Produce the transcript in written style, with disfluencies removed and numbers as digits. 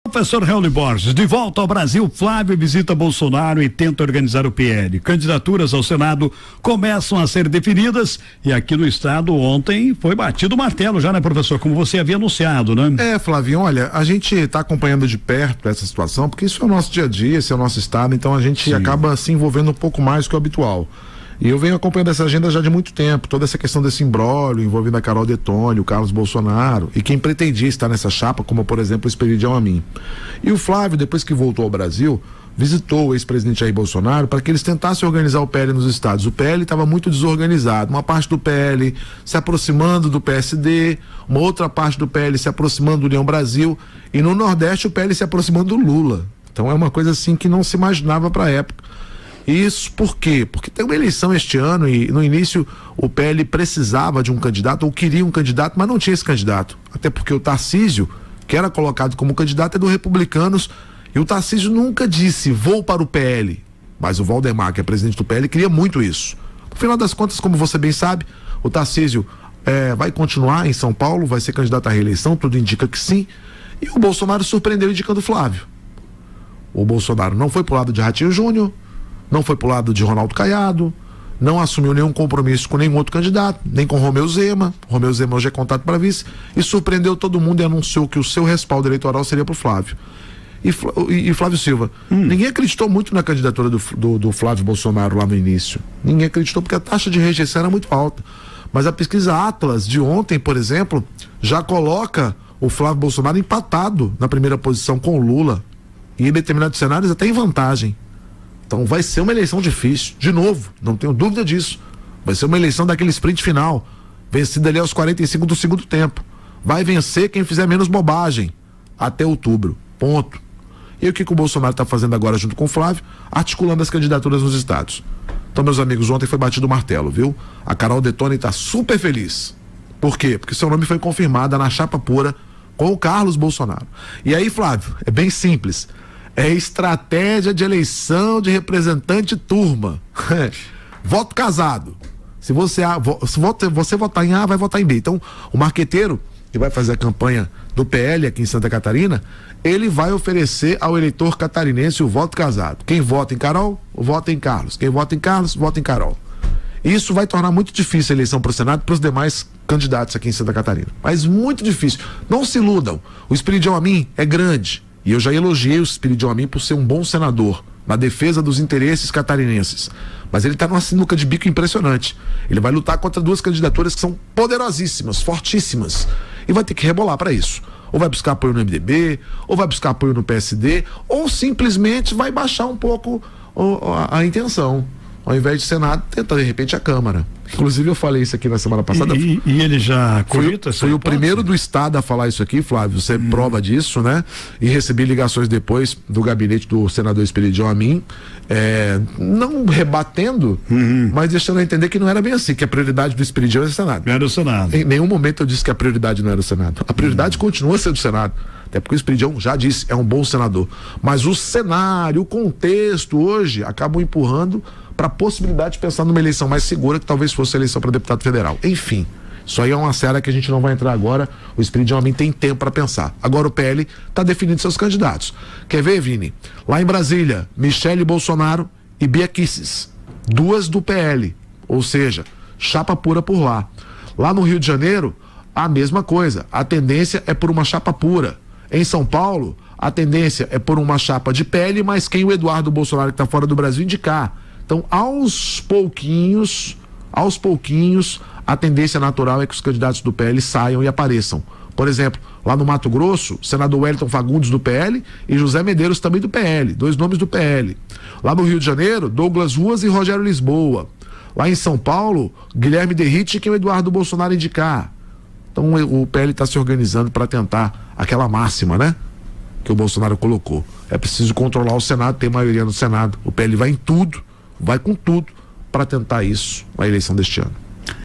Professor Raul Borges, de volta ao Brasil, Flávio visita Bolsonaro e tenta organizar o PL. Candidaturas ao Senado começam a ser definidas e aqui no estado ontem foi batido o martelo já, né, professor? Como você havia anunciado, né? Flavinho, olha, a gente está acompanhando de perto essa situação, porque isso é o nosso dia a dia, esse é o nosso estado, então a gente acaba se envolvendo um pouco mais que o habitual. E eu venho acompanhando essa agenda já de muito tempo, toda essa questão desse imbróglio envolvendo a Carol Detoni, o Carlos Bolsonaro e quem pretendia estar nessa chapa, como por exemplo o Esperidião Amin. E o Flávio, depois que voltou ao Brasil, visitou o ex-presidente Jair Bolsonaro para que eles tentassem organizar o PL nos estados. O PL estava muito desorganizado, uma parte do PL se aproximando do PSD, uma outra parte do PL se aproximando do União Brasil e no Nordeste o PL se aproximando do Lula. Então é uma coisa assim que não se imaginava para a época. Isso por quê? Porque tem uma eleição este ano e no início o PL precisava de um candidato ou queria um candidato, mas não tinha esse candidato. Até porque o Tarcísio, que era colocado como candidato, é do Republicanos e o Tarcísio nunca disse vou para o PL. Mas o Valdemar, que é presidente do PL, queria muito isso. No final das contas, como você bem sabe, o Tarcísio vai continuar em São Paulo, vai ser candidato à reeleição, tudo indica que sim. E o Bolsonaro surpreendeu indicando o Flávio. O Bolsonaro não foi pro lado de Ratinho Júnior, não foi pro lado de Ronaldo Caiado, não assumiu nenhum compromisso com nenhum outro candidato, nem com Romeu Zema. Romeu Zema hoje é contato para vice, e surpreendeu todo mundo e anunciou que o seu respaldo eleitoral seria pro Flávio. E Flávio Silva, ninguém acreditou muito na candidatura do Flávio Bolsonaro lá no início. Ninguém acreditou porque a taxa de rejeição era muito alta. Mas a pesquisa Atlas de ontem, por exemplo, já coloca o Flávio Bolsonaro empatado na primeira posição com o Lula. E em determinados cenários até em vantagem. Então vai ser uma eleição difícil, de novo, não tenho dúvida disso. Vai ser uma eleição daquele sprint final, vencida ali aos 45 do segundo tempo. Vai vencer quem fizer menos bobagem, até outubro, ponto. E o que o Bolsonaro está fazendo agora junto com o Flávio? Articulando as candidaturas nos estados. Então, meus amigos, ontem foi batido o martelo, viu? A Carol Detoni está super feliz. Por quê? Porque seu nome foi confirmado na chapa pura com o Carlos Bolsonaro. E aí, Flávio, é bem simples. É estratégia de eleição de representante turma. Voto casado. Se você votar em A, vai votar em B. Então, o marqueteiro que vai fazer a campanha do PL aqui em Santa Catarina, ele vai oferecer ao eleitor catarinense o voto casado. Quem vota em Carol, vota em Carlos. Quem vota em Carlos, vota em Carol. Isso vai tornar muito difícil a eleição para o Senado para os demais candidatos aqui em Santa Catarina. Mas muito difícil. Não se iludam. O Esperidião Amin é grande. E eu já elogiei o Esperidião Amin por ser um bom senador, na defesa dos interesses catarinenses. Mas ele está numa sinuca de bico impressionante. Ele vai lutar contra duas candidaturas que são poderosíssimas, fortíssimas. E vai ter que rebolar para isso. Ou vai buscar apoio no MDB, ou vai buscar apoio no PSD, ou simplesmente vai baixar um pouco a intenção. Ao invés de Senado, tenta de repente a Câmara. Inclusive eu falei isso aqui na semana passada. E ele já cogita? Foi o primeiro do estado a falar isso aqui, Flávio, você prova disso, né? E recebi ligações depois do gabinete do senador Esperidião Amin, não rebatendo, mas deixando eu entender que não era bem assim, que a prioridade do Esperidião era o Senado. Era o Senado. Em nenhum momento eu disse que a prioridade não era o Senado. A prioridade continua sendo o Senado. Até porque o Esperidião já disse, é um bom senador. Mas o cenário, o contexto hoje acabam empurrando para a possibilidade de pensar numa eleição mais segura, que talvez fosse a eleição para deputado federal. Enfim, isso aí é uma série que a gente não vai entrar agora. O Esperidião Amin tem tempo para pensar. Agora o PL está definindo seus candidatos. Quer ver, Vini? Lá em Brasília, Michele Bolsonaro e Bia Kicis, duas do PL, ou seja, chapa pura por lá. Lá no Rio de Janeiro, a mesma coisa. A tendência é por uma chapa pura. Em São Paulo, a tendência é por uma chapa de PL, mas quem o Eduardo Bolsonaro, que está fora do Brasil, indicar. Então, aos pouquinhos, a tendência natural é que os candidatos do PL saiam e apareçam. Por exemplo, lá no Mato Grosso, o senador Wellington Fagundes do PL e José Medeiros também do PL, dois nomes do PL. Lá no Rio de Janeiro, Douglas Ruas e Rogério Lisboa. Lá em São Paulo, Guilherme Derrite e quem o Eduardo Bolsonaro indicar. Então o PL está se organizando para tentar aquela máxima, né? Que o Bolsonaro colocou. É preciso controlar o Senado, ter maioria no Senado. O PL vai em tudo, vai com tudo para tentar isso na eleição deste ano.